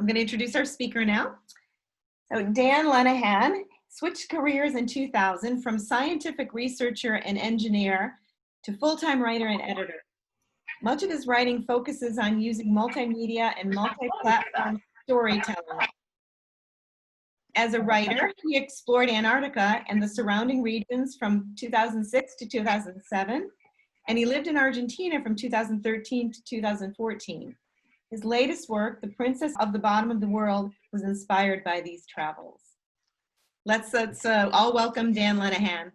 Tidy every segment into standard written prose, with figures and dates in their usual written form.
I'm going to introduce our speaker now. So Dan Linehan switched careers in 2000 from scientific researcher and engineer to full-time writer and editor. Much of his writing focuses on using multimedia and multi-platform storytelling. As a writer, he explored Antarctica and the surrounding regions from 2006 to 2007, and he lived in Argentina from 2013 to 2014. His latest work, The Princess of the Bottom of the World, was inspired by these travels. Let's all welcome Dan Linehan.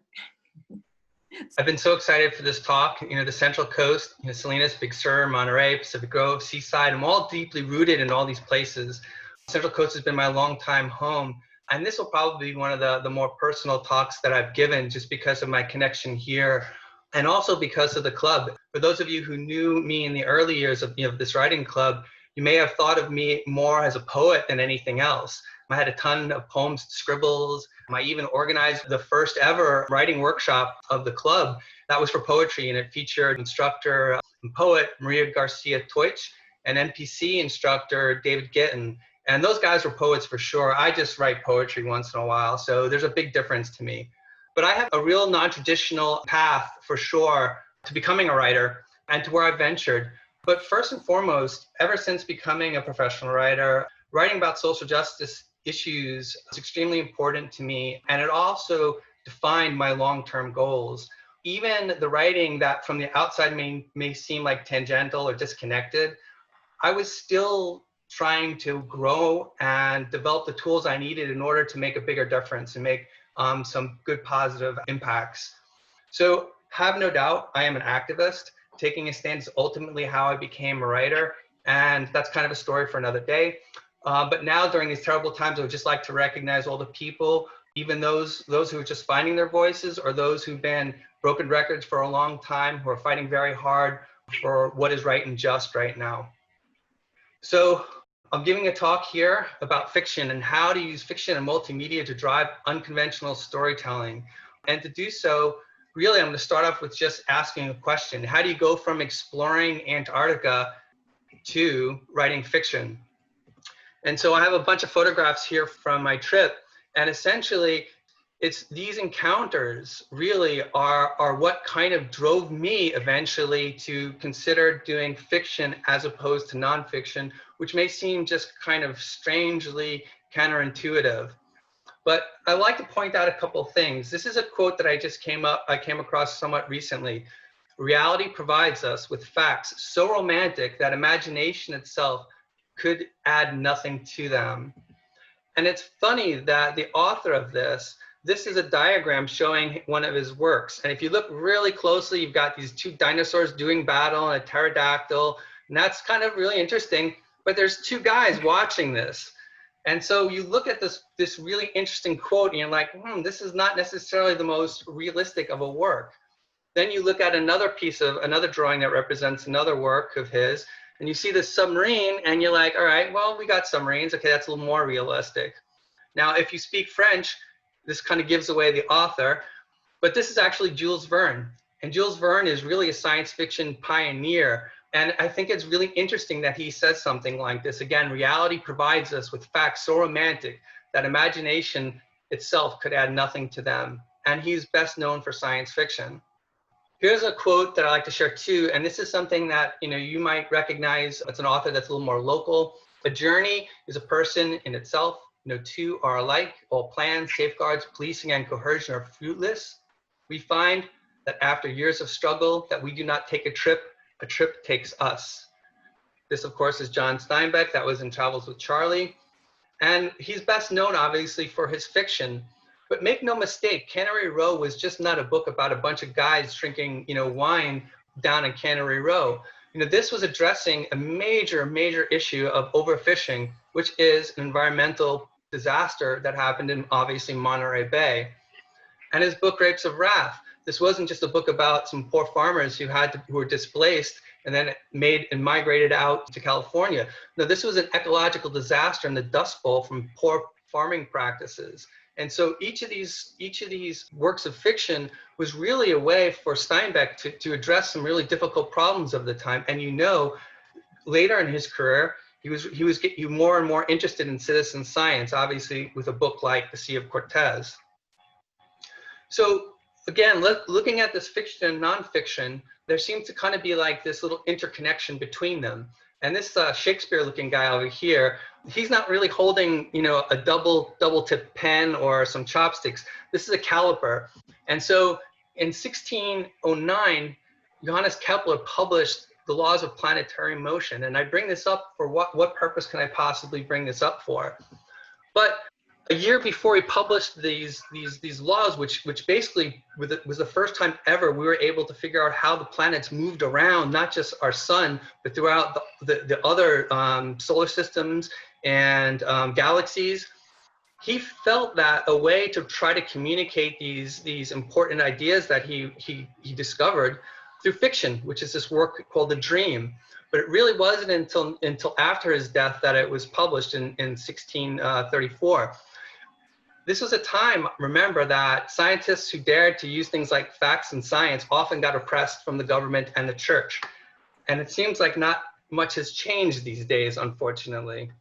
I've been so excited for this talk. You know, the Central Coast, Salinas, Big Sur, Monterey, Pacific Grove, Seaside, I'm all deeply rooted in all these places. Central Coast has been my longtime home. And this will probably be one of the more personal talks that I've given just because of my connection here and also because of the club. For those of you who knew me in the early years of this writing club, you may have thought of me more as a poet than anything else. I had a ton of poems, scribbles. I even organized the first ever writing workshop of the club. That was for poetry, and it featured instructor and poet Maria Garcia Teutsch and NPC instructor David Gittin. And those guys were poets for sure. I just write poetry once in a while, so there's a big difference to me. But I have a real non-traditional path for sure to becoming a writer and to where I've ventured. But first and foremost, ever since becoming a professional writer, writing about social justice issues is extremely important to me, and it also defined my long-term goals. Even the writing that from the outside may seem like tangential or disconnected, I was still trying to grow and develop the tools I needed in order to make a bigger difference and make some good positive impacts. So have no doubt, I am an activist. Taking a stand is ultimately how I became a writer, and that's kind of a story for another day. But now during these terrible times, I would just like to recognize all the people, even those who are just finding their voices or those who've been broken records for a long time, who are fighting very hard for what is right and just right now. So I'm giving a talk here about fiction and how to use fiction and multimedia to drive unconventional storytelling. And to do so, really, I'm going to start off with just asking a question. How do you go from exploring Antarctica to writing fiction? And so I have a bunch of photographs here from my trip. And essentially, it's these encounters really are what kind of drove me eventually to consider doing fiction as opposed to nonfiction, which may seem just kind of strangely counterintuitive. But I like to point out a couple things. This is a quote that I came across somewhat recently. Reality provides us with facts so romantic that imagination itself could add nothing to them. And it's funny that the author of this is a diagram showing one of his works. And if you look really closely, you've got these two dinosaurs doing battle and a pterodactyl. And that's kind of really interesting. But there's two guys watching this. And so you look at this really interesting quote and you're like, this is not necessarily the most realistic of a work. Then you look at another drawing that represents another work of his, and you see this submarine and you're like, all right, well, we got submarines. Okay, that's a little more realistic. Now, if you speak French, this kind of gives away the author, but this is actually Jules Verne. And Jules Verne is really a science fiction pioneer. And I think it's really interesting that he says something like this. Again, reality provides us with facts so romantic that imagination itself could add nothing to them. And he's best known for science fiction. Here's a quote that I like to share too, and this is something that you might recognize. It's an author that's a little more local. A journey is a person in itself. No two are alike. All plans, safeguards, policing, and coercion are fruitless. We find that after years of struggle, that we do not take a trip takes us. This, of course, is John Steinbeck. That was in Travels with Charlie. And he's best known, obviously, for his fiction. But make no mistake, Cannery Row was just not a book about a bunch of guys drinking, wine down in Cannery Row. This was addressing a major issue of overfishing, which is an environmental disaster that happened in, obviously, Monterey Bay. And his book, Grapes of Wrath, this wasn't just a book about some poor farmers who were displaced and then migrated out to California. No, this was an ecological disaster in the Dust Bowl from poor farming practices. And so each of these works of fiction was really a way for Steinbeck to address some really difficult problems of the time. And later in his career, he was getting more and more interested in citizen science, obviously with a book like The Sea of Cortez. So again, looking at this fiction and nonfiction, there seems to kind of be like this little interconnection between them. And this Shakespeare-looking guy over here, he's not really holding, you know, a double-tip pen or some chopsticks. This is a caliper. And so in 1609, Johannes Kepler published the laws of planetary motion. And I bring this up for what purpose can I possibly bring this up for? But a year before he published these laws, which basically was the first time ever we were able to figure out how the planets moved around, not just our sun, but throughout the other solar systems and galaxies. He felt that a way to try to communicate these important ideas that he discovered through fiction, which is this work called The Dream. But it really wasn't until after his death that it was published in 1634. This was a time, remember, that scientists who dared to use things like facts and science often got oppressed from the government and the church. And it seems like not much has changed these days, unfortunately.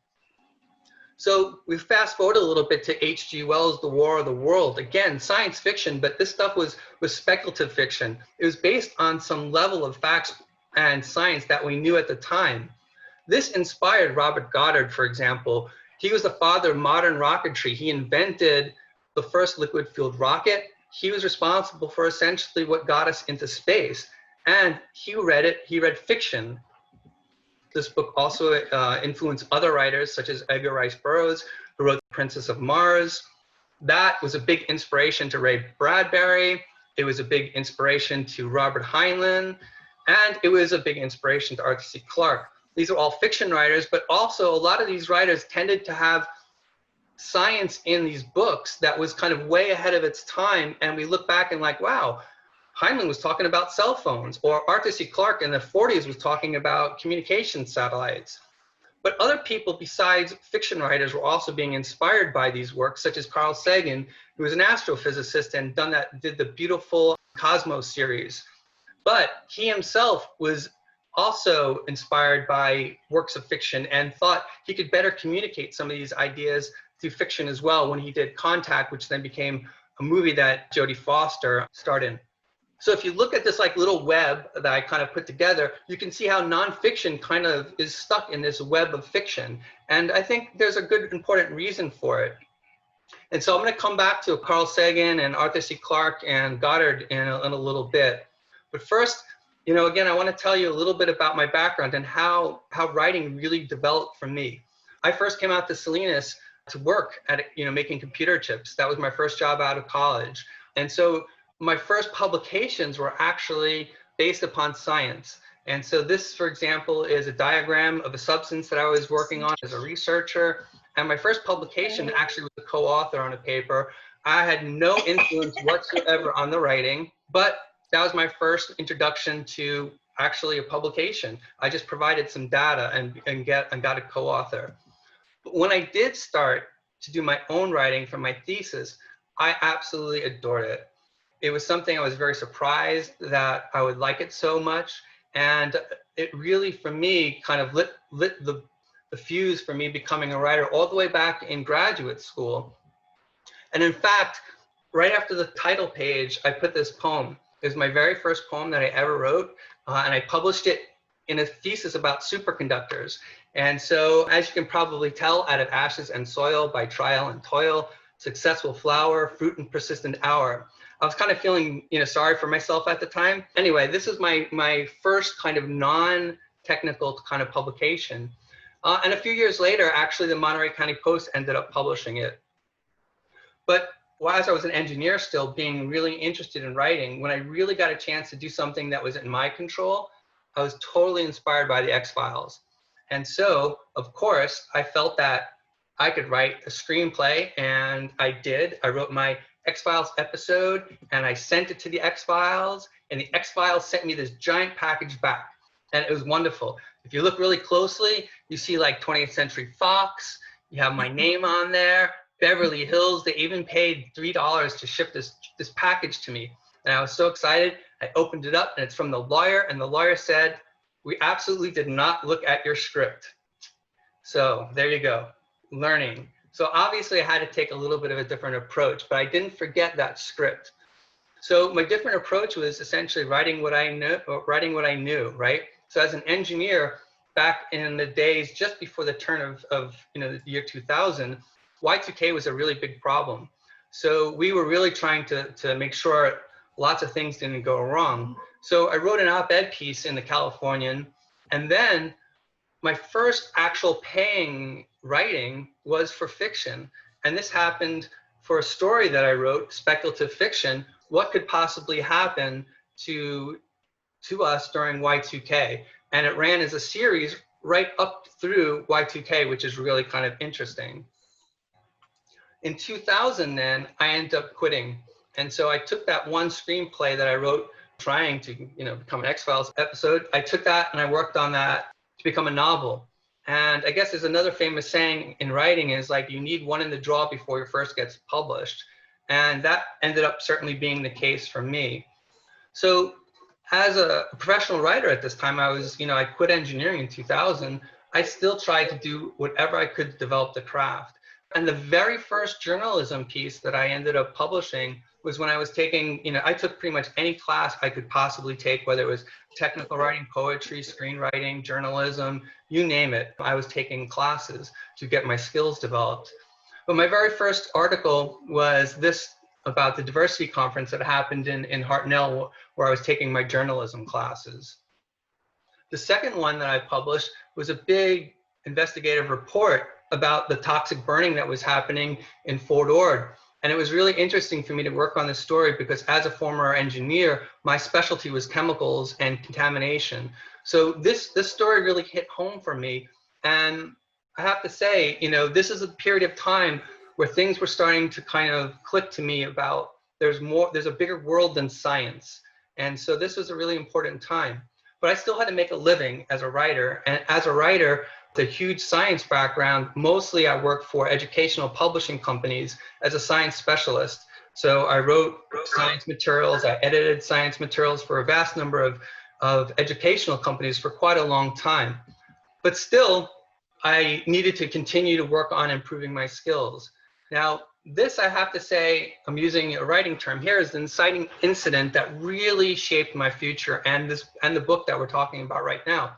So we fast forward a little bit to H.G. Wells' The War of the World. Again, science fiction, but this stuff was speculative fiction. It was based on some level of facts and science that we knew at the time. This inspired Robert Goddard, for example. He was the father of modern rocketry. He invented the first liquid-fueled rocket. He was responsible for essentially what got us into space. And he read fiction. This book also influenced other writers, such as Edgar Rice Burroughs, who wrote The Princess of Mars. That was a big inspiration to Ray Bradbury. It was a big inspiration to Robert Heinlein. And it was a big inspiration to Arthur C. Clarke. These are all fiction writers, but also a lot of these writers tended to have science in these books that was kind of way ahead of its time. And we look back and like, wow, Heinlein was talking about cell phones, or Arthur C. Clarke in the 40s was talking about communication satellites. But other people besides fiction writers were also being inspired by these works, such as Carl Sagan, who was an astrophysicist and did the beautiful Cosmos series. But he himself was also inspired by works of fiction and thought he could better communicate some of these ideas through fiction as well when he did Contact, which then became a movie that Jodie Foster starred in. So if you look at this like little web that I kind of put together, you can see how nonfiction kind of is stuck in this web of fiction. And I think there's a good important reason for it. And so I'm going to come back to Carl Sagan and Arthur C. Clarke and Goddard in a little bit. But first, you know, again, I want to tell you a little bit about my background and how writing really developed for me. I first came out to Salinas to work at, you know, making computer chips. That was my first job out of college. And so my first publications were actually based upon science. And so this, for example, is a diagram of a substance that I was working on as a researcher. And my first publication actually was a co-author on a paper. I had no influence whatsoever on the writing, but that was my first introduction to actually a publication. I just provided some data and got a co-author. But when I did start to do my own writing for my thesis, I absolutely adored it. It was something I was very surprised that I would like it so much. And it really, for me, kind of lit the fuse for me becoming a writer all the way back in graduate school. And in fact, right after the title page, I put this poem. It was my very first poem that I ever wrote, and I published it in a thesis about superconductors. And so, as you can probably tell, out of ashes and soil, by trial and toil, successful flower, fruit and persistent hour. I was kind of feeling, you know, sorry for myself at the time. Anyway, this is my first kind of non-technical kind of publication. And a few years later, actually, the Monterey County Post ended up publishing it. But as I was an engineer still, being really interested in writing, when I really got a chance to do something that was in my control, I was totally inspired by the X-Files. And so, of course, I felt that I could write a screenplay, and I did. I wrote my X-Files episode, and I sent it to the X-Files, and the X-Files sent me this giant package back, and it was wonderful. If you look really closely, you see like 20th Century Fox, you have my name on there, Beverly Hills. They even paid $3 to ship this package to me. And I was so excited. I opened it up, and it's from the lawyer, and the lawyer said, "We absolutely did not look at your script." So there you go, learning. So obviously I had to take a little bit of a different approach, but I didn't forget that script. So my different approach was essentially writing what I knew, right? So as an engineer, back in the days just before the turn of the year 2000, Y2K was a really big problem. So we were really trying to make sure lots of things didn't go wrong. So I wrote an op-ed piece in the Californian, and then my first actual paying writing was for fiction. And this happened for a story that I wrote, speculative fiction, what could possibly happen to us during Y2K. And it ran as a series right up through Y2K, which is really kind of interesting. In 2000 then, I ended up quitting. And so I took that one screenplay that I wrote trying to become an X-Files episode. I took that and I worked on that to become a novel. And I guess there's another famous saying in writing is like, you need one in the drawer before your first gets published. And that ended up certainly being the case for me. So as a professional writer at this time, I quit engineering in 2000. I still tried to do whatever I could to develop the craft. And the very first journalism piece that I ended up publishing was when I was taking, I took pretty much any class I could possibly take, whether it was technical writing, poetry, screenwriting, journalism, you name it. I was taking classes to get my skills developed. But my very first article was this about the diversity conference that happened in Hartnell, where I was taking my journalism classes. The second one that I published was a big investigative report about the toxic burning that was happening in Fort Ord. And it was really interesting for me to work on this story because as a former engineer, my specialty was chemicals and contamination. So this story really hit home for me. And I have to say, this is a period of time where things were starting to kind of click to me about there's a bigger world than science. And so this was a really important time. But I still had to make a living as a writer. And as a writer, with a huge science background, mostly I worked for educational publishing companies as a science specialist. So I wrote science materials, I edited science materials for a vast number of educational companies for quite a long time. But still, I needed to continue to work on improving my skills. Now, this, I have to say, I'm using a writing term here, is the inciting incident that really shaped my future and the book that we're talking about right now.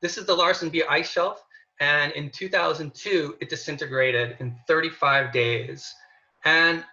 This is the Larsen B ice shelf, and in 2002, it disintegrated in 35 days. And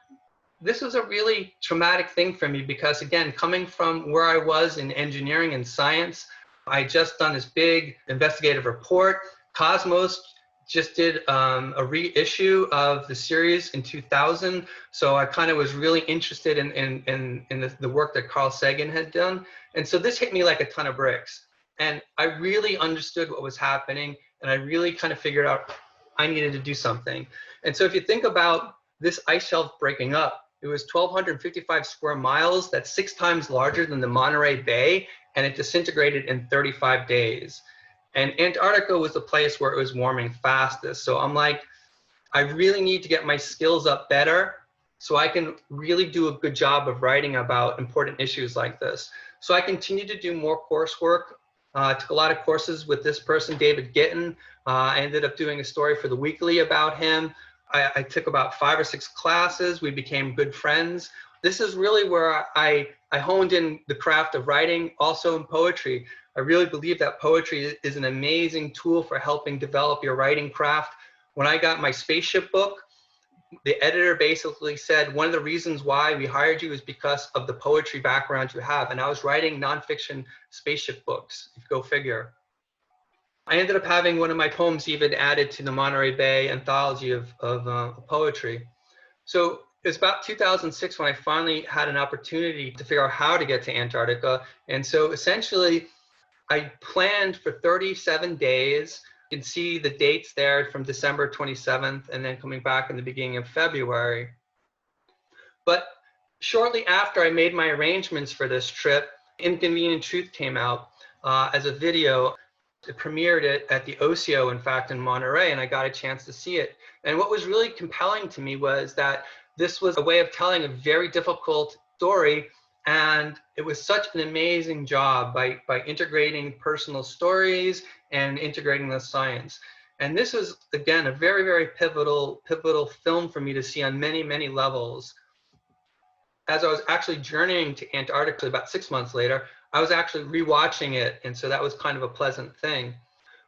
this was a really traumatic thing for me because, again, coming from where I was in engineering and science, I just done this big investigative report. Cosmos just did a reissue of the series in 2000. So I kind of was really interested in the work that Carl Sagan had done. And so this hit me like a ton of bricks. And I really understood what was happening. And I really kind of figured out I needed to do something. And so if you think about this ice shelf breaking up, it was 1,255 square miles. That's 6 times larger than the Monterey Bay. And it disintegrated in 35 days. And Antarctica was the place where it was warming fastest. So I'm like, I really need to get my skills up better so I can really do a good job of writing about important issues like this. So I continued to do more coursework. Took a lot of courses with this person, David Gittin. I ended up doing a story for the Weekly about him. I took about 5 or 6 classes. We became good friends. This is really where I honed in the craft of writing, also in poetry. I really believe that poetry is an amazing tool for helping develop your writing craft. When I got my spaceship book, the editor basically said, one of the reasons why we hired you is because of the poetry background you have. And I was writing nonfiction spaceship books, go figure. I ended up having one of my poems even added to the Monterey Bay anthology of poetry. So it was about 2006 when I finally had an opportunity to figure out how to get to Antarctica. And so essentially, I planned for 37 days. You can see the dates there from December 27th and then coming back in the beginning of February. But shortly after I made my arrangements for this trip, Inconvenient Truth came out as a video. It premiered it at the OCO, in fact, in Monterey, and I got a chance to see it. And what was really compelling to me was that this was a way of telling a very difficult story. And it was such an amazing job by integrating personal stories and integrating the science. And this was, again, a very, very pivotal film for me to see on many, many levels. As I was actually journeying to Antarctica about 6 months later, I was actually rewatching it. And so that was kind of a pleasant thing.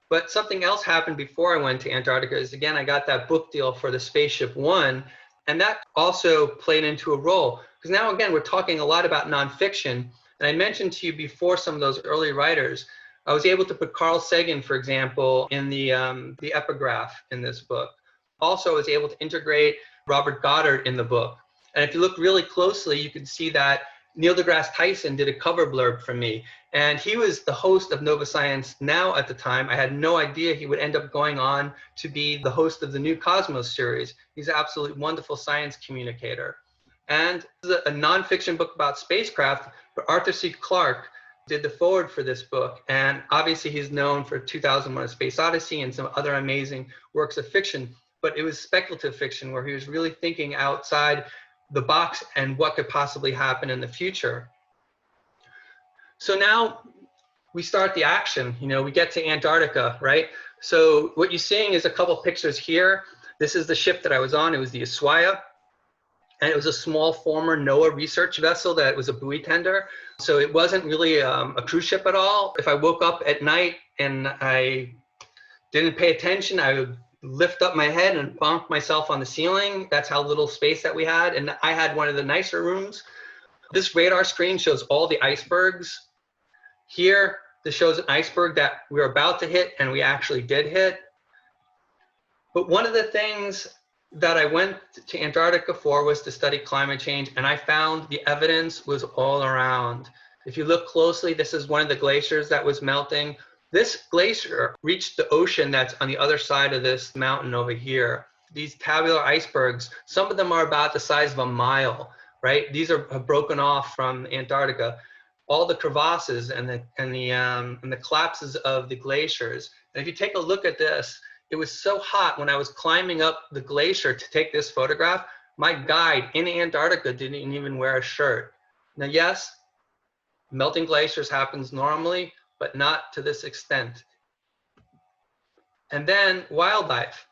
But something else happened before I went to Antarctica is, again, I got that book deal for the Spaceship One. And that also played into a role. Because now, again, we're talking a lot about nonfiction. And I mentioned to you before some of those early writers. I was able to put Carl Sagan, for example, in the epigraph in this book. Also, I was able to integrate Robert Goddard in the book. And if you look really closely, you can see that Neil deGrasse Tyson did a cover blurb for me. And he was the host of Nova Science Now at the time. I had no idea he would end up going on to be the host of the New Cosmos series. He's an absolutely wonderful science communicator. And this is a nonfiction book about spacecraft, but Arthur C. Clarke did the foreword for this book. And obviously he's known for 2001: A Space Odyssey and some other amazing works of fiction. But it was speculative fiction where he was really thinking outside the box and what could possibly happen in the future. So now we start the action. You know, we get to Antarctica, right? So what you're seeing is a couple pictures here. This is the ship that I was on. It was the Ushuaia. And it was a small former NOAA research vessel that was a buoy tender. So it wasn't really a cruise ship at all. If I woke up at night and I didn't pay attention, I would lift up my head and bonk myself on the ceiling. That's how little space that we had. And I had one of the nicer rooms. This radar screen shows all the icebergs. Here, this shows an iceberg that we're about to hit, and we actually did hit. But one of the things that I went to Antarctica for was to study climate change, and I found the evidence was all around. If you look closely, this is one of the glaciers that was melting. This glacier reached the ocean that's on the other side of this mountain over here. These tabular icebergs, some of them are about the size of a mile, right? These have broken off from Antarctica. All the crevasses and the collapses of the glaciers. And if you take a look at this, it was so hot when I was climbing up the glacier to take this photograph. My guide in Antarctica didn't even wear a shirt. Now, yes, melting glaciers happens normally, but not to this extent. And then wildlife.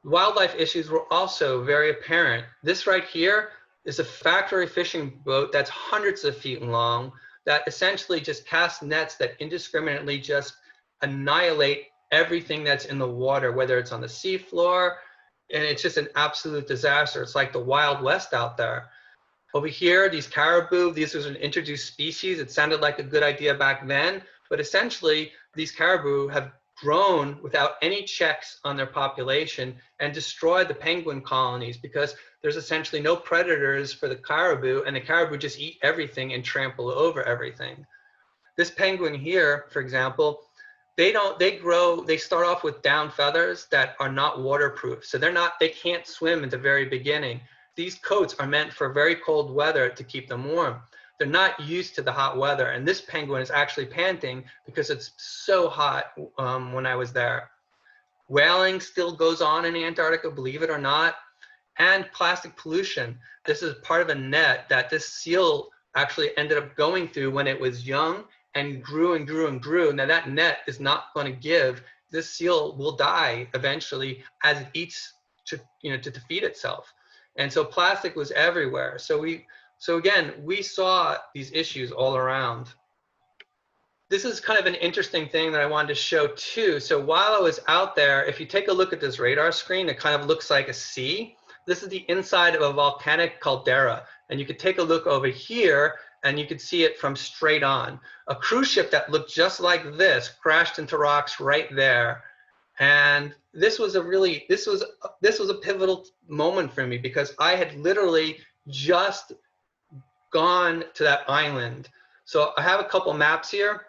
Wildlife issues were also very apparent. This right here is a factory fishing boat that's hundreds of feet long that essentially just casts nets that indiscriminately just annihilate everything that's in the water, whether it's on the seafloor, and it's just an absolute disaster. It's like the Wild West out there. Over here, these caribou, these was an introduced species. It sounded like a good idea back then, but essentially these caribou have grown without any checks on their population and destroyed the penguin colonies because there's essentially no predators for the caribou, and the caribou just eat everything and trample over everything. This penguin here, for example, they start off with down feathers that are not waterproof. So they can't swim at the very beginning. These coats are meant for very cold weather to keep them warm. They're not used to the hot weather. And this penguin is actually panting because it's so hot when I was there. Whaling still goes on in Antarctica, believe it or not. And plastic pollution. This is part of a net that this seal actually ended up going through when it was young and grew and grew and grew. Now that net is not going to give. This seal will die eventually as it eats to feed itself. And so plastic was everywhere. So again, we saw these issues all around. This is kind of an interesting thing that I wanted to show too. So while I was out there, if you take a look at this radar screen, it kind of looks like a sea. This is the inside of a volcanic caldera. And you could take a look over here and you could see it from straight on. A cruise ship that looked just like this crashed into rocks right there. And this was a pivotal moment for me because I had literally just gone to that island. So I have a couple maps here.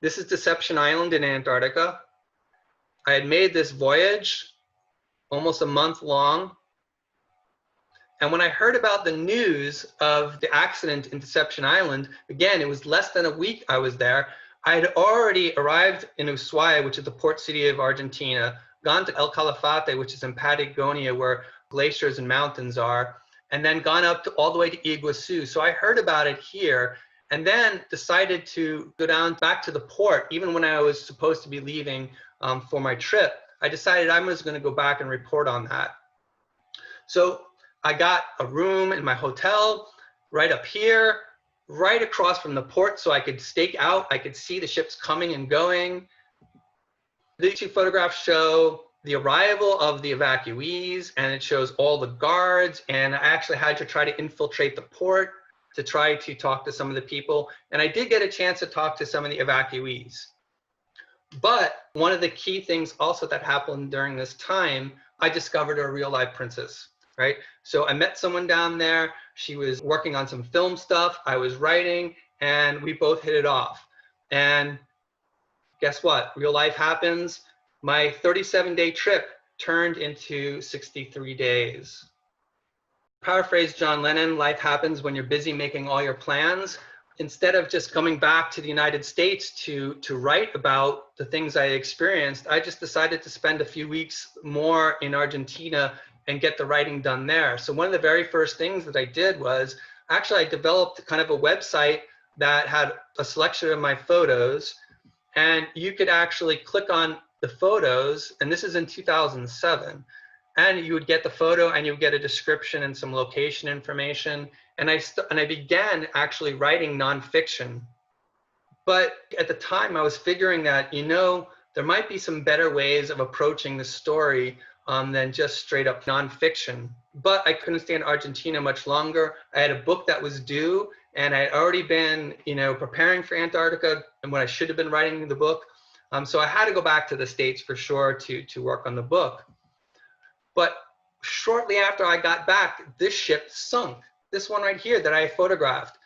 This is Deception Island in Antarctica. I had made this voyage almost a month long. And when I heard about the news of the accident in Deception Island, again, it was less than a week I was there. I had already arrived in Ushuaia, which is the port city of Argentina, gone to El Calafate, which is in Patagonia, where glaciers and mountains are, and then gone up all the way to Iguazu. So I heard about it here, and then decided to go down back to the port, even when I was supposed to be leaving for my trip. I decided I'm just going to go back and report on that. So I got a room in my hotel right up here, right across from the port, so I could stake out. I could see the ships coming and going. These two photographs show the arrival of the evacuees, and it shows all the guards. And I actually had to try to infiltrate the port to try to talk to some of the people. And I did get a chance to talk to some of the evacuees. But one of the key things also that happened during this time, I discovered a real life princess, right? So I met someone down there. She was working on some film stuff. I was writing, and we both hit it off. And guess what? Real life happens. My 37-day trip turned into 63 days. Paraphrase John Lennon, life happens when you're busy making all your plans. Instead of just coming back to the United States to write about the things I experienced, I just decided to spend a few weeks more in Argentina and get the writing done there. So one of the very first things that I did was, actually I developed kind of a website that had a selection of my photos, and you could actually click on the photos, and this is in 2007, and you would get the photo and you would get a description and some location information. And I began actually writing nonfiction. But at the time I was figuring that, you know, there might be some better ways of approaching the story than just straight up nonfiction. But I couldn't stay in Argentina much longer. I had a book that was due, and I had already been, you know, preparing for Antarctica and when I should have been writing the book. So I had to go back to the States for sure to work on the book. But shortly after I got back, this ship sunk. This one right here that I photographed.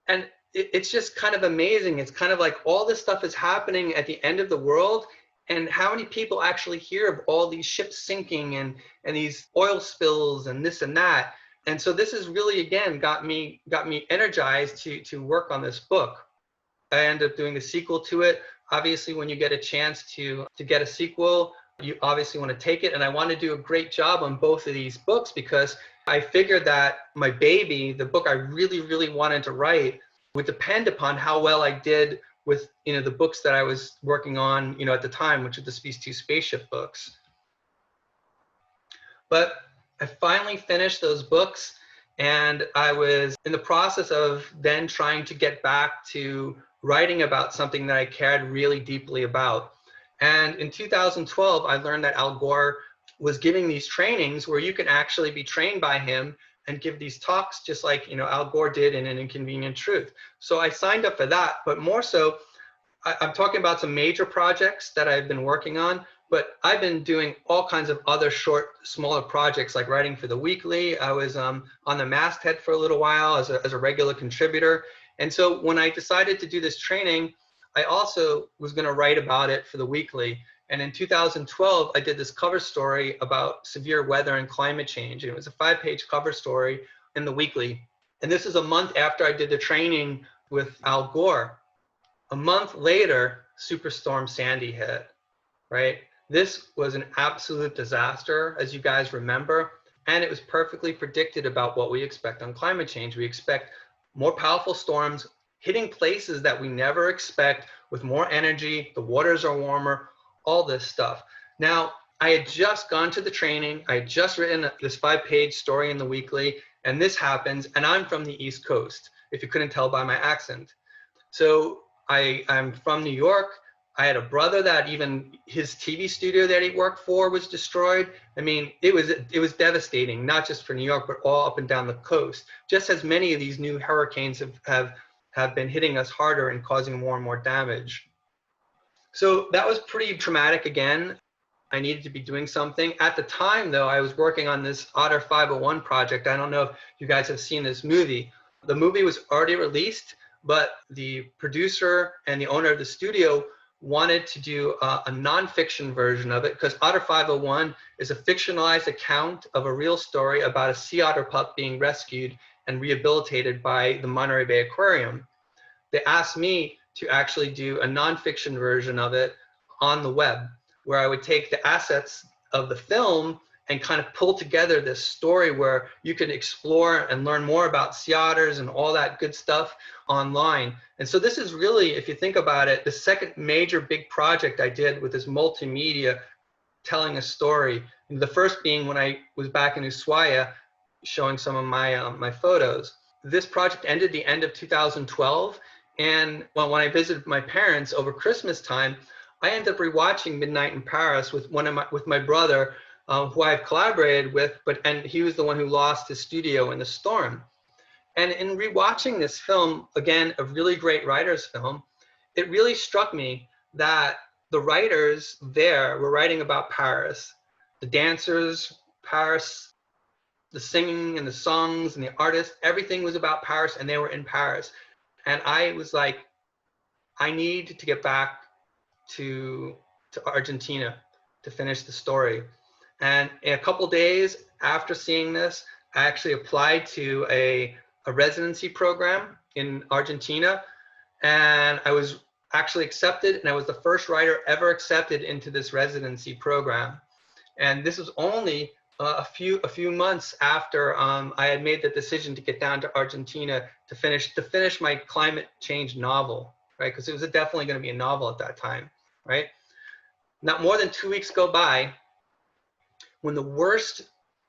And it's just kind of amazing. It's kind of like all this stuff is happening at the end of the world, and how many people actually hear of all these ships sinking and these oil spills and this and that. And so this is really, again, got me energized to work on this book. I ended up doing a sequel to it. Obviously, when you get a chance to get a sequel, you obviously want to take it. And I want to do a great job on both of these books, because I figured that my baby, the book I really, really wanted to write, would depend upon how well I did with, you know, the books that I was working on, you know, at the time, which are the Species 2 spaceship books. But I finally finished those books, and I was in the process of then trying to get back to writing about something that I cared really deeply about. And in 2012, I learned that Al Gore was giving these trainings where you can actually be trained by him and give these talks just like, you know, Al Gore did in An Inconvenient Truth. So I signed up for that, but more so, I'm talking about some major projects that I've been working on, but I've been doing all kinds of other short, smaller projects, like writing for the Weekly. I was on the masthead for a little while as a regular contributor. And so when I decided to do this training, I also was going to write about it for the Weekly. And in 2012, I did this cover story about severe weather and climate change. And it was a 5-page cover story in the Weekly. And this is a month after I did the training with Al Gore. A month later, Superstorm Sandy hit, right? This was an absolute disaster, as you guys remember. And it was perfectly predicted about what we expect on climate change. We expect more powerful storms hitting places that we never expect, with more energy, the waters are warmer, all this stuff. Now, I had just gone to the training. I had just written this 5-page story in the Weekly, and this happens, and I'm from the East Coast, if you couldn't tell by my accent. So I'm from New York. I had a brother that even his TV studio that he worked for was destroyed. I mean, it was devastating, not just for New York, but all up and down the coast, just as many of these new hurricanes have been hitting us harder and causing more and more damage. So that was pretty traumatic again. I needed to be doing something. At the time, though, I was working on this Otter 501 project. I don't know if you guys have seen this movie. The movie was already released, but the producer and the owner of the studio wanted to do a nonfiction version of it, because Otter 501 is a fictionalized account of a real story about a sea otter pup being rescued and rehabilitated by the Monterey Bay Aquarium. They asked me to actually do a nonfiction version of it on the web, where I would take the assets of the film and kind of pull together this story where you can explore and learn more about sea otters and all that good stuff online. And so this is really, if you think about it, the second major big project I did with this multimedia telling a story. And the first being when I was back in Ushuaia showing some of my, my photos. This project ended the end of 2012. And when I visited my parents over Christmas time, I ended up rewatching Midnight in Paris with my brother, who I've collaborated with, and he was the one who lost his studio in the storm. And in rewatching this film, again, a really great writer's film, it really struck me that the writers there were writing about Paris. The dancers, Paris, the singing and the songs and the artists, everything was about Paris, and they were in Paris. And I was like, I need to get back to Argentina to finish the story. And in a couple days after seeing this, I actually applied to a residency program in Argentina, and I was actually accepted, and I was the first writer ever accepted into this residency program. And this was only a few months after I had made the decision to get down to Argentina to finish my climate change novel, right? Because it was definitely going to be a novel at that time, right? Not more than 2 weeks go by when the worst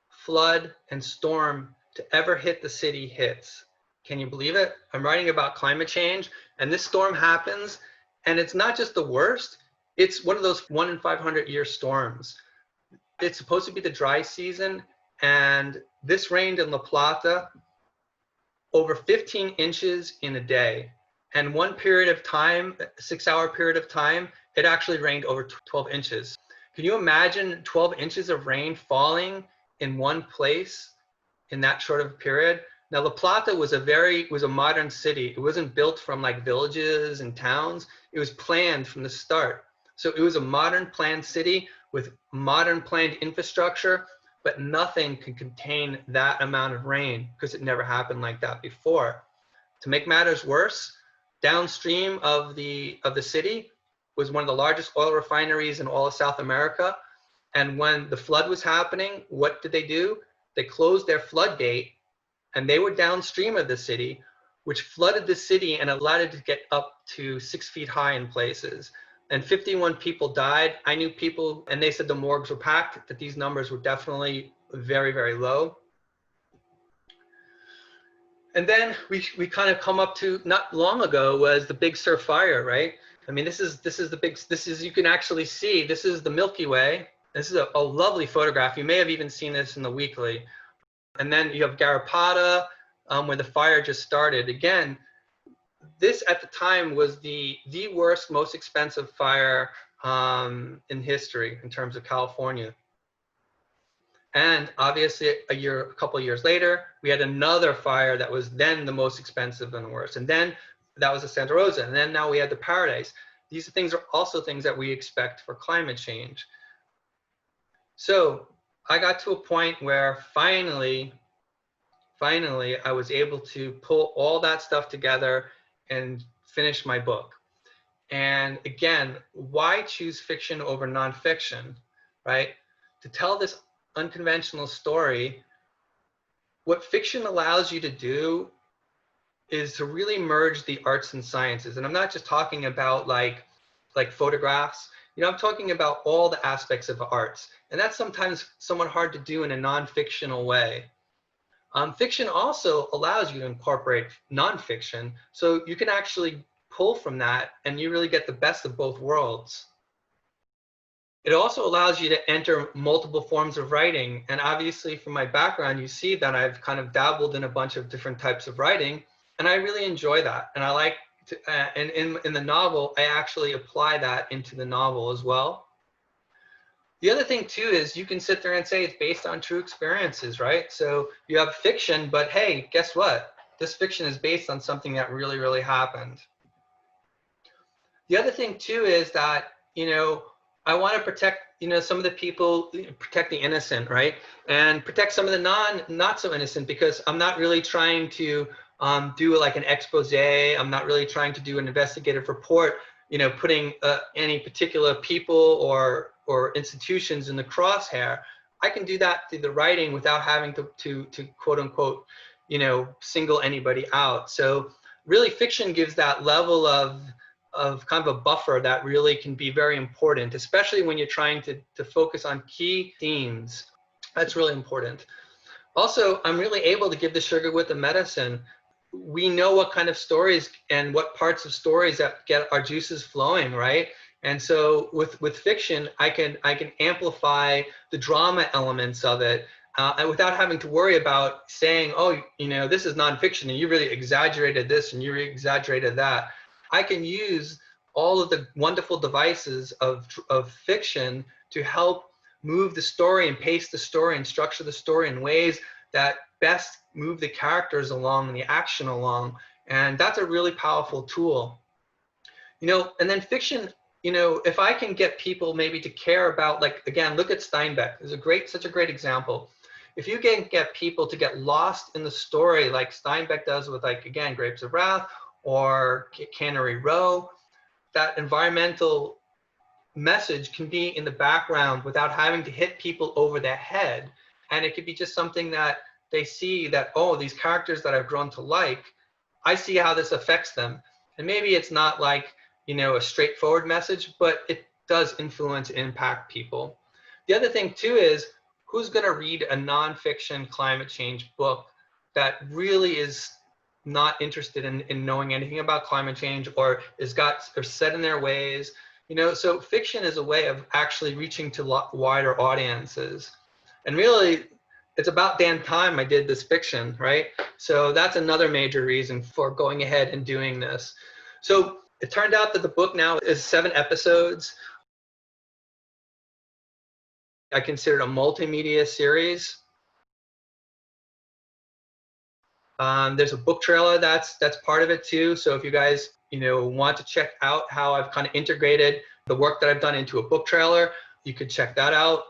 flood and storm to ever hit the city hits. Can you believe it? I'm writing about climate change, and this storm happens, and it's not just the worst, it's one of those 1 in 500 year storms. It's supposed to be the dry season, and this rained in La Plata over 15 inches in a day. And one period of time, a 6-hour period of time, it actually rained over 12 inches. Can you imagine 12 inches of rain falling in one place in that short of a period? Now, La Plata was a modern city. It wasn't built from like villages and towns. It was planned from the start. So it was a modern planned city with modern planned infrastructure, but nothing can contain that amount of rain because it never happened like that before. To make matters worse, downstream of the city was one of the largest oil refineries in all of South America. And when the flood was happening, what did they do? They closed their floodgate, and they were downstream of the city, which flooded the city and allowed it to get up to 6 feet high in places. And 51 people died. I knew people, and they said the morgues were packed, that these numbers were definitely very, very low. And then we kind of come up to, not long ago, was the Big Sur fire, right? I mean, this is, you can actually see, this is the Milky Way. This is a lovely photograph. You may have even seen this in the weekly. And then you have Garrapatta, where the fire just started. Again, this at the time was the worst, most expensive fire in history in terms of California. And obviously a couple of years later, we had another fire that was then the most expensive and worst. And then that was the Santa Rosa. And then now we had the Paradise. These things are also things that we expect for climate change. So I got to a point where finally, I was able to pull all that stuff together and finish my book. And again, why choose fiction over nonfiction, right? To tell this unconventional story, what fiction allows you to do is to really merge the arts and sciences. And I'm not just talking about like photographs, you know, I'm talking about all the aspects of arts. And that's sometimes somewhat hard to do in a non-fictional way. Fiction also allows you to incorporate nonfiction, so you can actually pull from that and you really get the best of both worlds. It also allows you to enter multiple forms of writing. And obviously from my background, you see that I've kind of dabbled in a bunch of different types of writing, and I really enjoy that. And I like to, and in the novel, I actually apply that into the novel as well. The other thing too is you can sit there and say it's based on true experiences, right? So you have fiction, but hey, guess what? This fiction is based on something that really, really happened. The other thing too is that, you know, I want to protect, you know, some of the people, protect the innocent, right? And protect some of the not so innocent, because I'm not really trying to do like an expose. I'm not really trying to do an investigative report, you know, putting any particular people or institutions in the crosshair. I can do that through the writing without having to quote unquote, you know, single anybody out. So really fiction gives that level of kind of a buffer that really can be very important, especially when you're trying to focus on key themes. That's really important. Also, I'm really able to give the sugar with the medicine. We know what kind of stories and what parts of stories that get our juices flowing, right? And so with fiction, I can amplify the drama elements of it, and without having to worry about saying, oh, you know, this is nonfiction and you really exaggerated this and you really exaggerated that. I can use all of the wonderful devices of fiction to help move the story and pace the story and structure the story in ways that best move the characters along and the action along. And that's a really powerful tool. You know, and then fiction, you know, if I can get people maybe to care about, like, again, look at Steinbeck. There's such a great example. If you can get people to get lost in the story like Steinbeck does with, like, again, Grapes of Wrath or Cannery Row, that environmental message can be in the background without having to hit people over their head. And it could be just something that they see that, oh, these characters that I've grown to like, I see how this affects them. And maybe it's not like, you know, a straightforward message, but it does influence, impact people. The other thing too is, who's going to read a nonfiction climate change book that really is not interested in knowing anything about climate change, or are set in their ways? You know, so fiction is a way of actually reaching to wider audiences. And really, it's about damn time I did this fiction, right? So that's another major reason for going ahead and doing this. So it turned out that the book now is 7 episodes. I consider it a multimedia series. There's a book trailer that's part of it too. So if you guys, you know, want to check out how I've kind of integrated the work that I've done into a book trailer, you could check that out.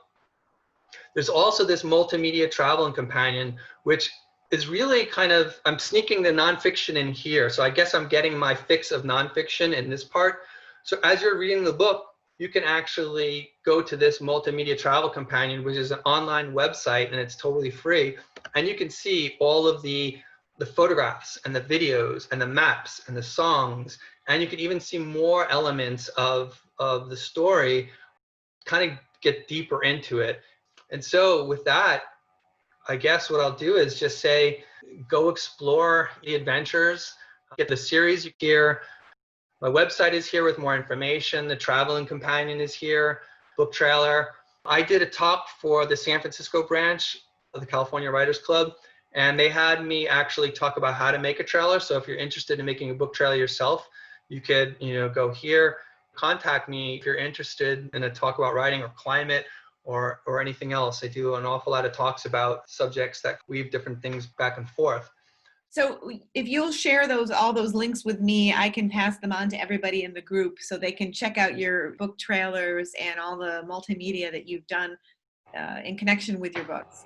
There's also this multimedia traveling companion, which is really kind of, I'm sneaking the nonfiction in here. So I guess I'm getting my fix of nonfiction in this part. So as you're reading the book, you can actually go to this multimedia travel companion, which is an online website, and it's totally free. And you can see all of the photographs and the videos and the maps and the songs. And you can even see more elements of the story, kind of get deeper into it. And so with that, I guess what I'll do is just say, go explore the adventures, get the series here. My website is here with more information. The traveling companion is here, book trailer. I did a talk for the San Francisco branch of the California Writers Club, and they had me actually talk about how to make a trailer. So if you're interested in making a book trailer yourself, you could, you know, go here, contact me if you're interested in a talk about writing or climate or anything else. I do an awful lot of talks about subjects that weave different things back and forth. So if you'll share all those links with me, I can pass them on to everybody in the group so they can check out your book trailers and all the multimedia that you've done in connection with your books.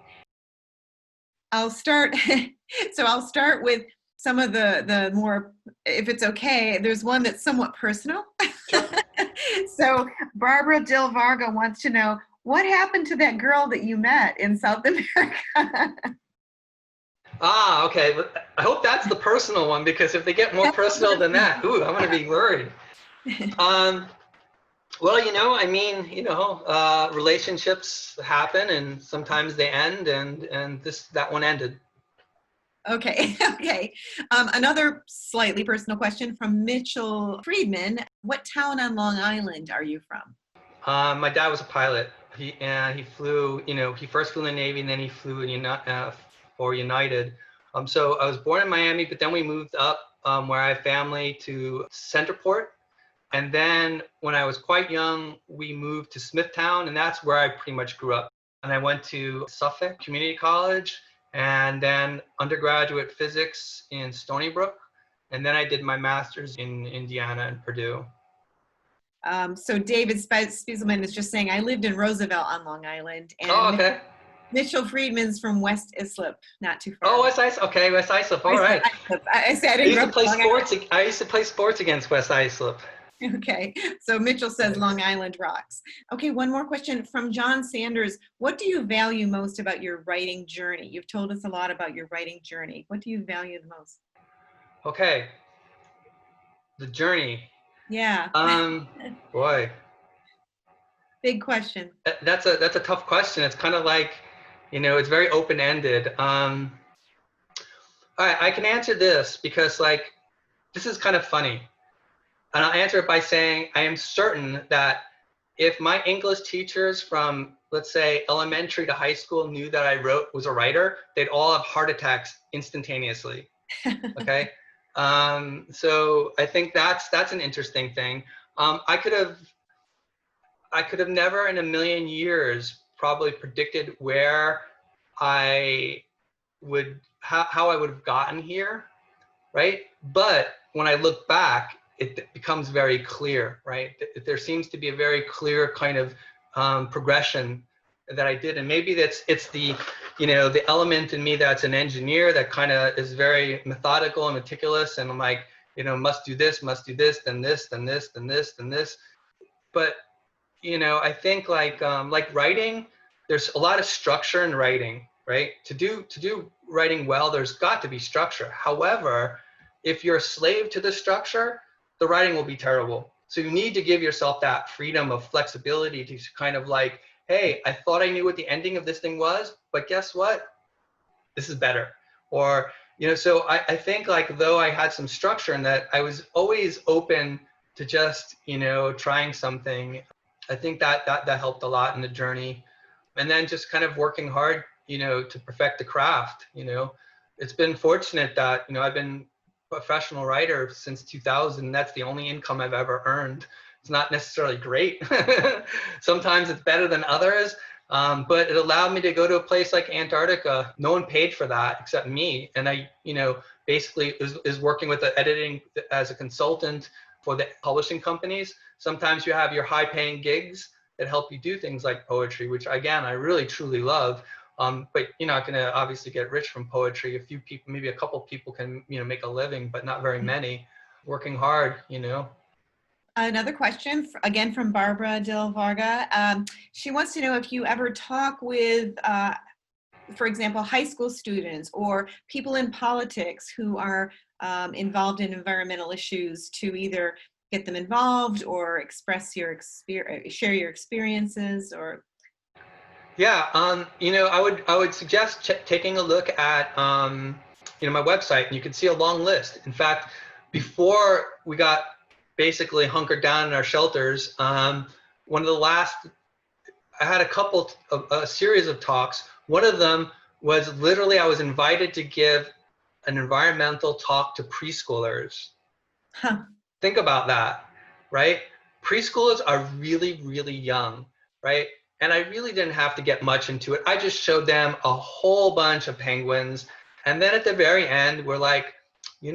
I'll start with some of the more, if it's okay, there's one that's somewhat personal. Sure. So Barbara Dill Varga wants to know, what happened to that girl that you met in South America? Ah, okay. I hope that's the personal one, because if they get more personal than that, ooh, I'm going to be worried. Well, you know, I mean, you know, relationships happen and sometimes they end, and that one ended. Okay, okay. Another slightly personal question from Mitchell Friedman. What town on Long Island are you from? My dad was a pilot. He flew, you know, he first flew in the Navy and then he flew for United. So I was born in Miami, but then we moved up where I have family to Centerport. And then when I was quite young, we moved to Smithtown, and that's where I pretty much grew up. And I went to Suffolk Community College, and then undergraduate physics in Stony Brook. And then I did my master's in Indiana and Purdue. So David Spieselman is just saying, I lived in Roosevelt on Long Island. And oh, okay. Mitchell Friedman's from West Islip, not too far. Oh, West Islip. Okay, West Islip. All right. I said I used to play sports against West Islip. Okay, so Mitchell says Long Island rocks. Okay, one more question from John Sanders. What do you value most about your writing journey? You've told us a lot about your writing journey. What do you value the most? Okay, the journey. Yeah. Boy, Big question. that's a tough question. It's kind of like, it's very open-ended. All right, I can answer this because like, this is kind of funny. And I'll answer it by saying, I am certain that if my English teachers from, let's say, elementary to high school knew that I was a writer, they'd all have heart attacks instantaneously. Okay. So I think that's an interesting thing. I could have never in a million years probably predicted where I how I would have gotten here, right? But when I look back, it becomes very clear, right? There seems to be a very clear kind of progression that I did, and maybe it's the the element in me that's an engineer that kind of is very methodical and meticulous, and I'm like, must do this, then this, then this, then this, then this. But I think like writing, there's a lot of structure in writing, right? To do writing well, there's got to be structure. However, if you're a slave to the structure, the writing will be terrible. So you need to give yourself that freedom of flexibility to kind of like, hey, I thought I knew what the ending of this thing was, but guess what? This is better. Or, so I think like, though I had some structure in that, I was always open to just, trying something. I think that helped a lot in the journey. And then just kind of working hard, to perfect the craft. It's been fortunate that, I've been a professional writer since 2000. That's the only income I've ever earned. It's not necessarily great. Sometimes it's better than others. But it allowed me to go to a place like Antarctica. No one paid for that except me. And I, basically is working with the editing as a consultant for the publishing companies. Sometimes you have your high paying gigs that help you do things like poetry, which again, I really truly love. But you're not going to obviously get rich from poetry. A few people, maybe a couple people can, make a living, but not very many. Working hard, Another question, again from Barbara Del Varga. She wants to know if you ever talk with, for example, high school students or people in politics who are involved in environmental issues to either get them involved or express your experience, share your experiences, or. Yeah, I would suggest taking a look at my website, and you can see a long list. In fact, before we got basically hunkered down in our shelters, one of the last, I had a series of talks. One of them was literally I was invited to give an environmental talk to preschoolers. Huh. Think about that, right? Preschoolers are really, really young, right? And I really didn't have to get much into it. I just showed them a whole bunch of penguins. And then at the very end, we're like, we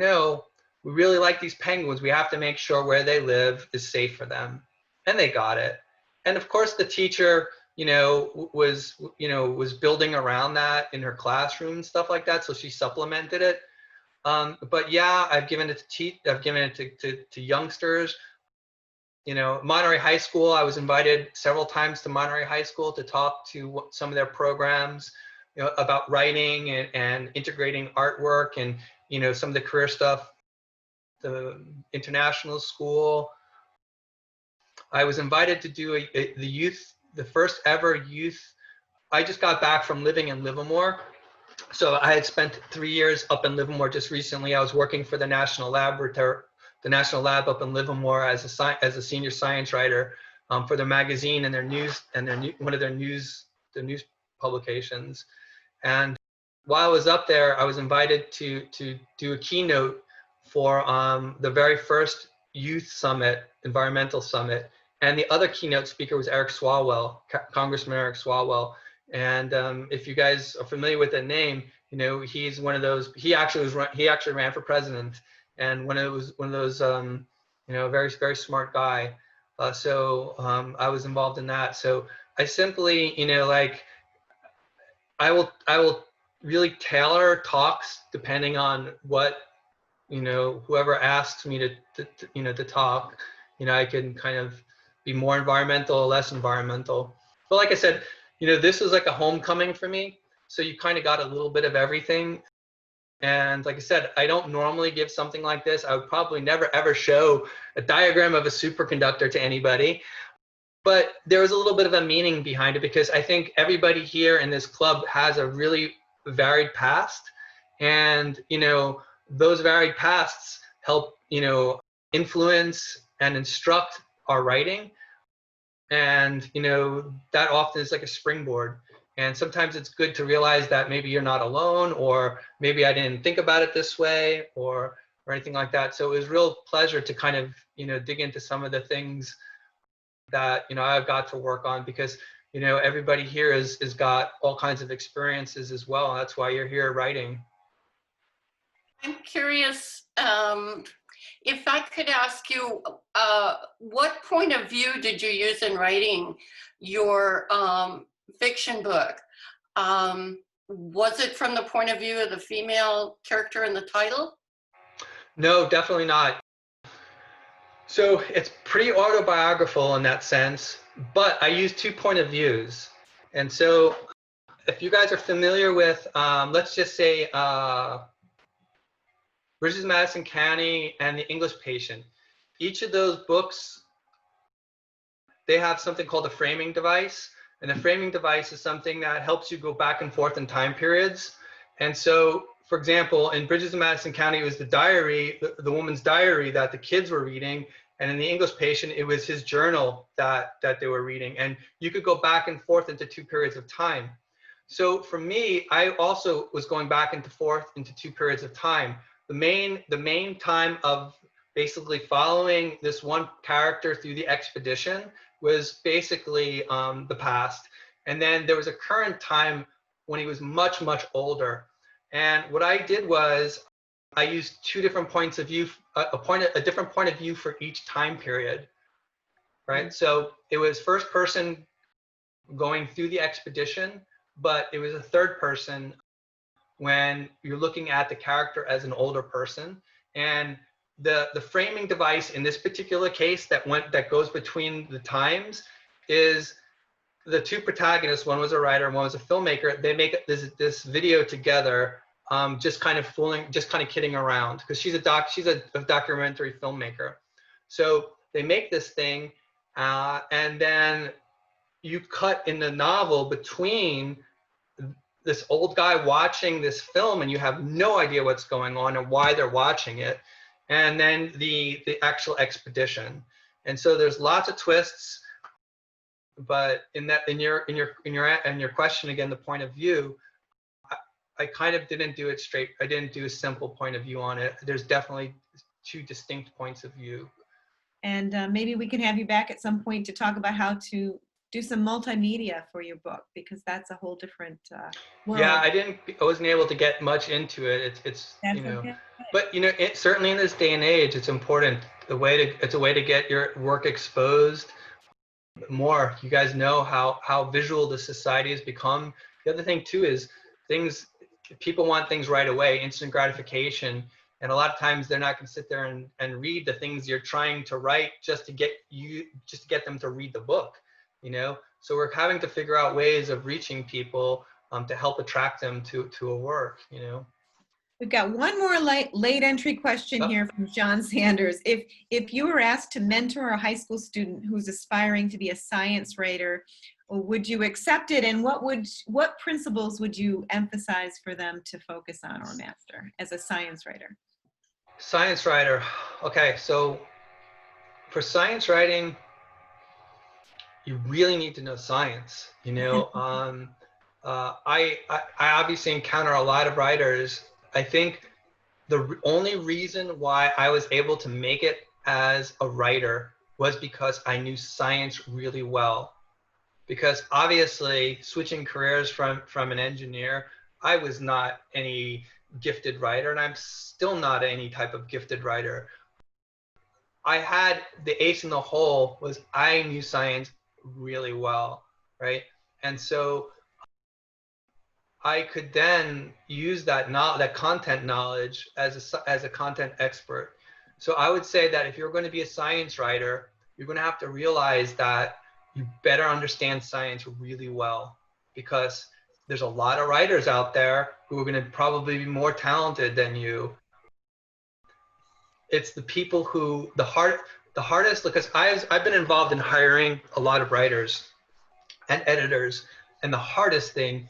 really like these penguins. We have to make sure where they live is safe for them. And they got it. And of course, the teacher, was building around that in her classroom and stuff like that. So she supplemented it. But yeah, I've given it to youngsters. Monterey High School, I was invited several times to Monterey High School to talk to some of their programs, about writing and integrating artwork and, some of the career stuff, the international school. I was invited to do the first ever youth. I just got back from living in Livermore. So I had spent 3 years up in Livermore just recently. I was working for the National Laboratory, the National Lab up in Livermore as a senior science writer for their magazine and their news and one of their news publications. And while I was up there, I was invited to do a keynote for the very first youth summit, environmental summit. And the other keynote speaker was Eric Swalwell, Congressman Eric Swalwell. And if you guys are familiar with that name, he's one of those. He actually ran for president, and one of those very, very smart guy. So I was involved in that. So I simply I will really tailor talks depending on what whoever asks me to talk. I can kind of be more environmental or less environmental. But like I said, this was like a homecoming for me. So you kind of got a little bit of everything. And like I said, I don't normally give something like this. I would probably never ever show a diagram of a superconductor to anybody. But there was a little bit of a meaning behind it, because I think everybody here in this club has a really varied past. And, you know, those varied pasts help, you know, influence and instruct our writing. And, you know, that often is like a springboard. And sometimes it's good to realize that maybe you're not alone, or maybe I didn't think about it this way, or anything like that. So it was a real pleasure to kind of, you know, dig into some of the things that, you know, I've got to work on, because, you know, everybody here is got all kinds of experiences as well. And that's why you're here writing. I'm curious, if I could ask you, what point of view did you use in writing your fiction book? Was it from the point of view of the female character in the title? No, definitely not. So it's pretty autobiographical in that sense, but I use 2 point of views. And so if you guys are familiar with, let's just say, Bridges Madison County and The English Patient, each of those books, they have something called a framing device. And the framing device is something that helps you go back and forth in time periods. And so, for example, in Bridges of Madison County, it was the diary, the woman's diary that the kids were reading. And in The English Patient, it was his journal that they were reading. And you could go back and forth into 2 periods of time. So for me, I also was going back and forth into 2 periods of time. The main time of basically following this one character through the expedition was basically the past. And then there was a current time when he was much, much older. And what I did was I used 2 different points of view, a different point of view for each time period, right? So it was first person going through the expedition, but it was a third person when you're looking at the character as an older person. And the framing device in this particular case that goes between the times is the 2 protagonists. One was a writer, one was a filmmaker. They make this video together, just kind of kidding around, because she's a documentary filmmaker. So they make this thing, and then you cut in the novel between this old guy watching this film, and you have no idea what's going on and why they're watching it, and then the actual expedition. And so there's lots of twists, but in your question again, the point of view, I kind of didn't do it straight. I didn't do a simple point of view on it. There's definitely 2 distinct points of view. And maybe we can have you back at some point to talk about how to do some multimedia for your book, because that's a whole different world. Yeah, I wasn't able to get much into it. It's that's, you know, okay. But you know, certainly in this day and age, it's important. It's a way to get your work exposed more. You guys know how visual the society has become. The other thing too is people want things right away, instant gratification. And a lot of times they're not going to sit there and read the things you're trying to write just to get them to read the book, you know? So we're having to figure out ways of reaching people to help attract them to a work, you know? We've got one more late entry question here from John Sanders. If you were asked to mentor a high school student who's aspiring to be a science writer, would you accept it, and what principles would you emphasize for them to focus on or master as a science writer? Science writer. Okay, so for science writing, you really need to know science. You know, I obviously encounter a lot of writers. I think the only reason why I was able to make it as a writer was because I knew science really well. Because obviously, switching careers from an engineer, I was not any gifted writer, and I'm still not any type of gifted writer. I had the ace in the hole was I knew science really well, right? And so I could then use that content knowledge as a content expert. So I would say that if you're going to be a science writer, you're going to have to realize that you better understand science really well, because there's a lot of writers out there who are going to probably be more talented than you. It's the people who, the hardest, because I've been involved in hiring a lot of writers and editors, and the hardest thing,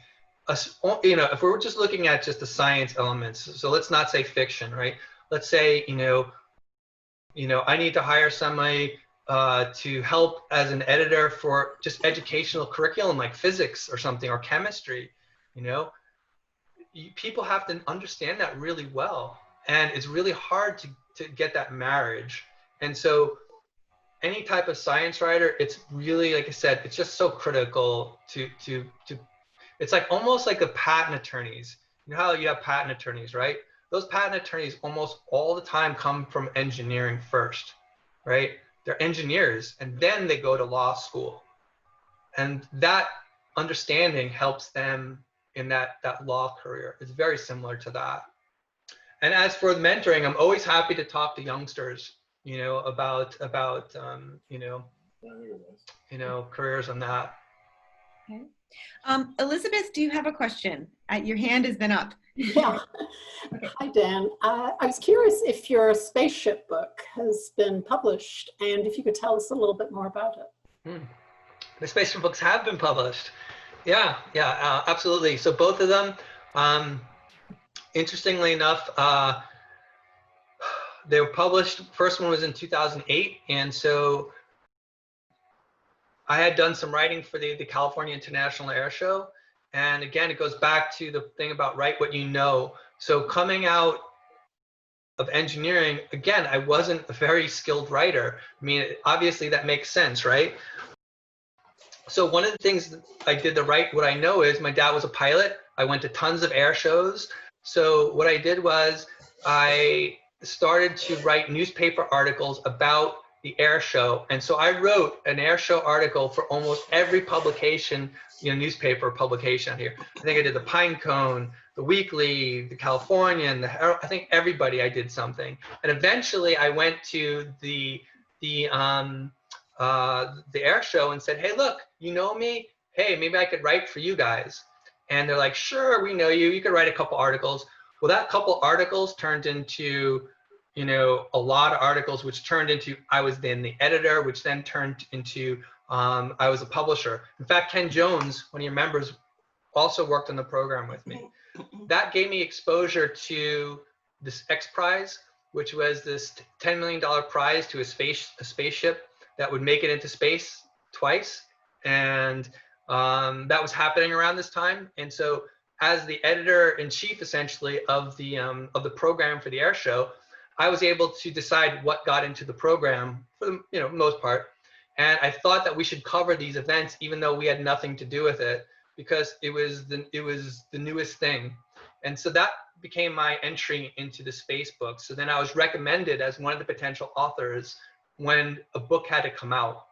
you know, if we're just looking at just the science elements, so let's not say fiction, right? Let's say, you know, I need to hire somebody to help as an editor for just educational curriculum like physics or something, or chemistry. You know, people have to understand that really well, and it's really hard to get that marriage. And so any type of science writer, it's really, like I said, it's just so critical to it's like almost like the patent attorneys. You know how you have patent attorneys, right? Those patent attorneys almost all the time come from engineering first, right? They're engineers, and then they go to law school. And that understanding helps them in that law career. It's very similar to that. And as for mentoring, I'm always happy to talk to youngsters, you know, about careers on that. Okay. Elizabeth, do you have a question? Your hand has been up. Yeah. Okay. Hi, Dan. I was curious if your spaceship book has been published, and if you could tell us a little bit more about it. The spaceship books have been published. Yeah, absolutely. So both of them, interestingly enough, they were published. First one was in 2008, and so I had done some writing for the California International Air Show. And again, it goes back to the thing about write what you know. So coming out of engineering, again, I wasn't a very skilled writer. I mean, obviously that makes sense, right? So one of the things that I did to write what I know is my dad was a pilot. I went to tons of air shows. So what I did was I started to write newspaper articles about the air show. And so I wrote an air show article for almost every publication, you know, newspaper publication out here. I think I did the Pine Cone, the Weekly, the Californian, the Herald. I think everybody I did something. And eventually I went to the air show and said, hey, look, you know me? Hey, maybe I could write for you guys. And they're like, sure, we know you. You could write a couple articles. Well, that couple articles turned into, you know, a lot of articles, which turned into, I was then the editor, which then turned into, I was a publisher. In fact, Ken Jones, one of your members, also worked on the program with me. That gave me exposure to this X Prize, which was this $10 million prize to a spaceship that would make it into space twice. And that was happening around this time. And so as the editor-in-chief, essentially, of the program for the air show, I was able to decide what got into the program for the, you know, most part. And I thought that we should cover these events, even though we had nothing to do with it, because it was the newest thing. And so that became my entry into the space book. So then I was recommended as one of the potential authors when a book had to come out.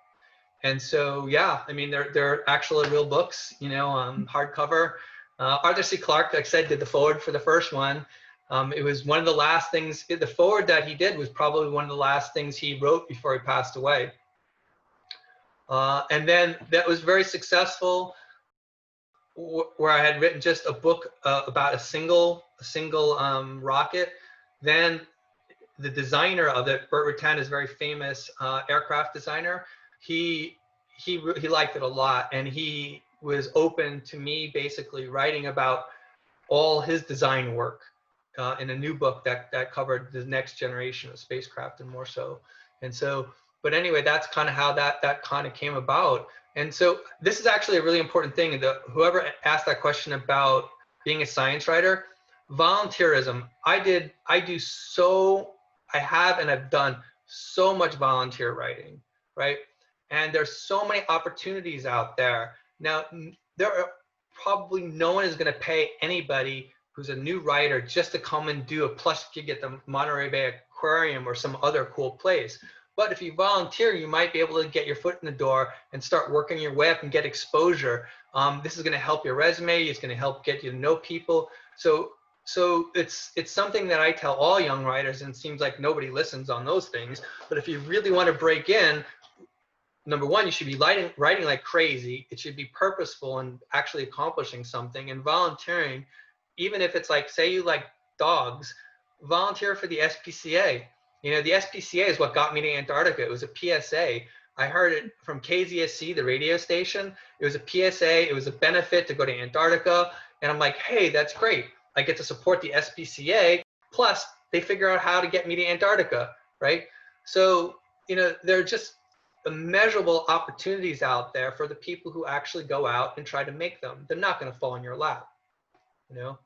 And so, yeah, I mean, they're actual real books, you know, hardcover. Arthur C. Clarke, like I said, did the forward for the first one. It was one of the last things, the forward that he did was probably one of the last things he wrote before he passed away. And then that was very successful, where I had written just a book about a single rocket. Then the designer of it, Burt Rutan, is a very famous aircraft designer. He liked it a lot, and he was open to me basically writing about all his design work in a new book that covered the next generation of spacecraft and more so. And so, but anyway, that's kind of how that kind of came about. And so this is actually a really important thing. Whoever asked that question about being a science writer, volunteerism. I have and I've done so much volunteer writing, right? And there's so many opportunities out there. Now, there are probably no one is going to pay anybody who's a new writer just to come and do a plus gig at the Monterey Bay Aquarium or some other cool place. But if you volunteer, you might be able to get your foot in the door and start working your way up and get exposure. This is going to help your resume. It's going to help get you to know people. So it's something that I tell all young writers, and it seems like nobody listens on those things. But if you really want to break in, number one, you should be writing like crazy. It should be purposeful and actually accomplishing something. And volunteering, even if it's like, say you like dogs, volunteer for the SPCA. You know, the SPCA is what got me to Antarctica. It was a PSA. I heard it from KZSC, the radio station. It was a PSA. It was a benefit to go to Antarctica. And I'm like, hey, that's great. I get to support the SPCA. Plus, they figure out how to get me to Antarctica, right? So, you know, there are just immeasurable opportunities out there for the people who actually go out and try to make them. They're not going to fall in your lap, you know?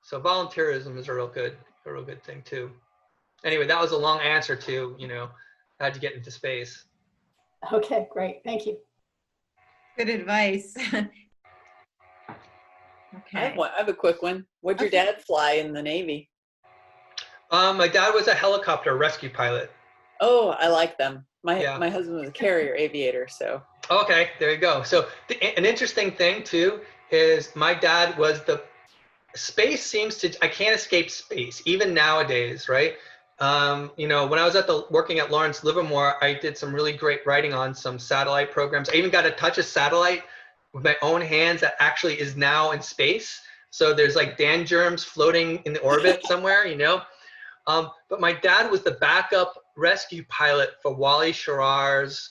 So volunteerism is a real good thing too. Anyway, that was a long answer to, you know, how'd you get into space? Okay, great. Thank you. Good advice. I Okay. have a quick one. What'd your dad fly in the Navy? My dad was a helicopter rescue pilot. Oh, I like them. Yeah. My husband was a carrier aviator, so. Okay, there you go. So an interesting thing too is my dad was space seems to, I can't escape space, even nowadays, right? You know, when I was working at Lawrence Livermore, I did some really great writing on some satellite programs. I even got to touch a satellite with my own hands that actually is now in space. So there's like Dan germs floating in the orbit somewhere, you know? But my dad was the backup rescue pilot for Wally Schirr's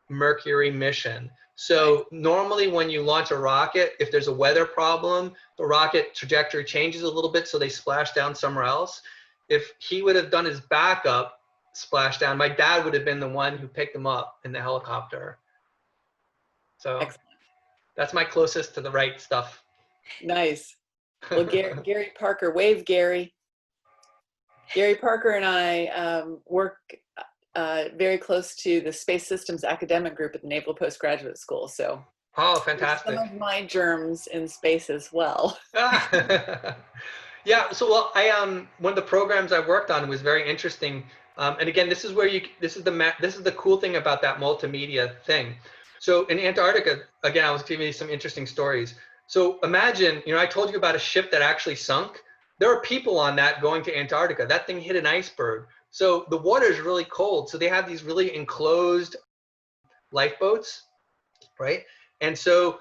Mercury mission. So normally when you launch a rocket, if there's a weather problem, the rocket trajectory changes a little bit so they splash down somewhere else. If he would have done his backup splashdown, my dad would have been the one who picked him up in the helicopter. So Excellent. That's my closest to the right stuff. Nice. Well, Gary Parker, wave Gary. Gary Parker and I work very close to the Space Systems Academic Group at the Naval Postgraduate School. So Oh, fantastic. some of my germs in space as well. Yeah, so well, one of the programs I worked on was very interesting. And again, this is the cool thing about that multimedia thing. So in Antarctica, again, I was giving you some interesting stories. So imagine, you know, I told you about a ship that actually sunk. There are people on that going to Antarctica. That thing hit an iceberg. So the water is really cold. So they have these really enclosed lifeboats, right? And so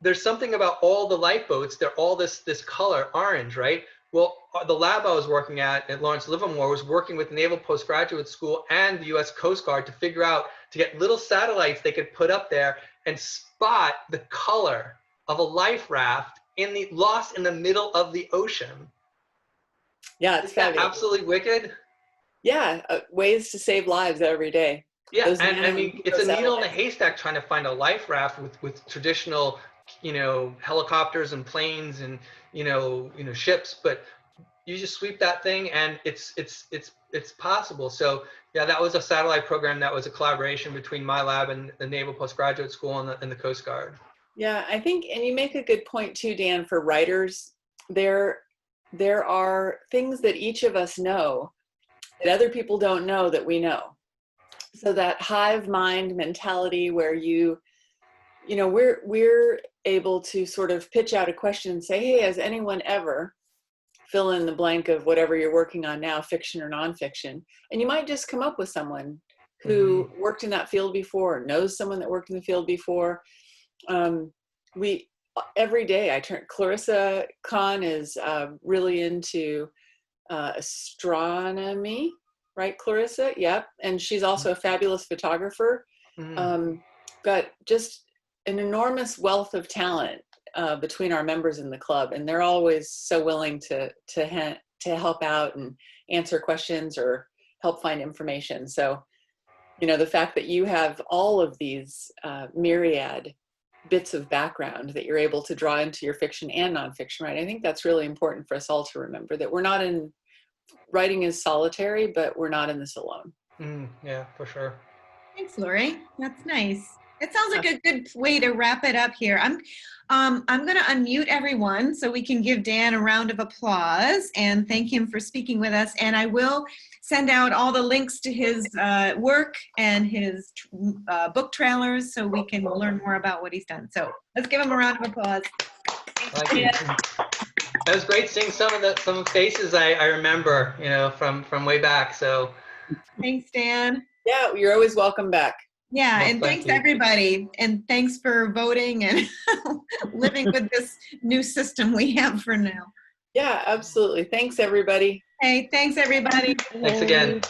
there's something about all the lifeboats, they're all this color, orange, right? Well, the lab I was working at Lawrence Livermore was working with the Naval Postgraduate School and the US Coast Guard to figure out, to get little satellites they could put up there and spot the color of a life raft lost in the middle of the ocean. Yeah, it's fabulous. Absolutely wicked. Yeah, ways to save lives every day. Yeah, and I mean, it's a needle in a haystack trying to find a life raft with traditional, you know, helicopters and planes and, you know, ships, but you just sweep that thing and it's possible. So yeah, that was a satellite program that was a collaboration between my lab and the Naval Postgraduate School and the Coast Guard. Yeah, I think, and you make a good point too, Dan, for writers. There are things that each of us know that other people don't know that we know. So that hive mind mentality where you know, we're able to sort of pitch out a question and say, hey, has anyone ever, fill in the blank of whatever you're working on now, fiction or nonfiction, and you might just come up with someone who worked in that field before, or knows someone that worked in the field before. Every day Clarissa Kahn is really into astronomy, right, Clarissa? Yep. And she's also a fabulous photographer. Got just an enormous wealth of talent between our members in the club, and they're always so willing to help out and answer questions or help find information. So, you know, the fact that you have all of these myriad bits of background that you're able to draw into your fiction and nonfiction, right? I think that's really important for us all to remember, that writing is solitary, but we're not in this alone. Yeah, for sure. Thanks, Lori. That's nice. It sounds like a good way to wrap it up here. I'm going to unmute everyone so we can give Dan a round of applause and thank him for speaking with us. And I will send out all the links to his work and his book trailers so we can learn more about what he's done. So let's give him a round of applause. Thank you. That was great seeing some faces I remember, you know, from way back. So thanks, Dan. Yeah, you're always welcome back. Yeah, Well, and thank thanks you. everybody. And thanks for voting and living with this new system we have for now. Yeah, absolutely. Thanks, everybody. Hey, thanks everybody. Thanks again.